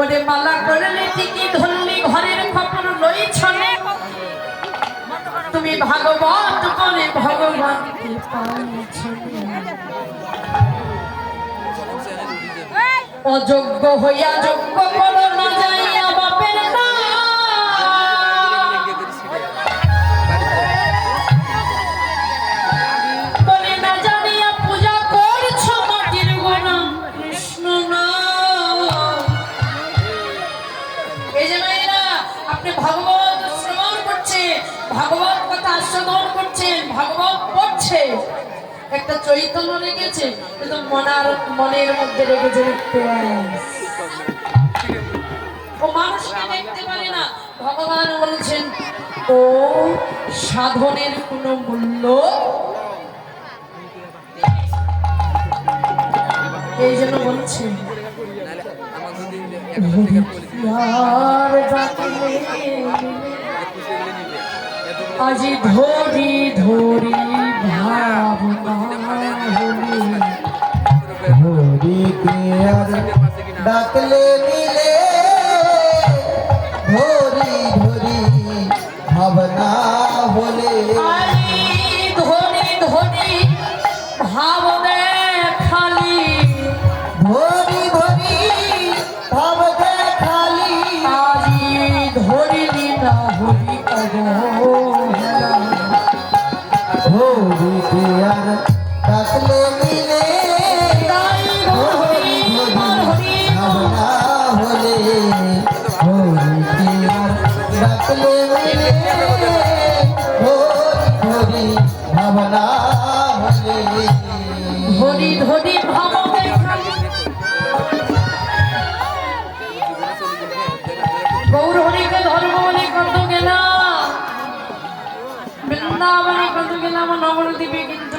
ওরে মালা করলে টিকি ধরলি ঘরের খবর লইছ নে তুমি ভাগবত করে ভগবানকে পাইছ অযোগ্য হইয়া যোগ্য করো না যাইয়া বাপের না বলে না জানিয়া পূজা করছ মাটির গোনা কৃষ্ণ না। এই যে মায়েরা আপনি ভাগবত শ্রবণ করছেন, ভাগবত কথা আস্বাদন করছেন, ভাগবত পড়ছে, একটা চৈতন্য রেখেছে কিন্তু মনের মধ্যে রেখেছে ও মানুষকে দেখতে পারে না। ভগবান বলছেন ও সাধনের কোনো মূল্য এই জন্য বলছেন আজি ধরি ধরি ভাবনা হরি আর ডাকলে মিলে ধরি ধরি ভাবনা বলে ধরি ধরি ভাবনে খালি ধরি ধরি ভাবনে খালি আজি ধরিলি না হরি হরি আর ডাকলে মিলে ধরি ধরি ভাবনা বলে হরি আর ডাকলে মিলে ধরি ভাবনা বলে ধরি ধরি ভাবনে গৌর হরিকে ধর্ম বলে কত গেলাম, বৃন্দাবনে কত গেলাম, নবদ্বীপে কিন্তু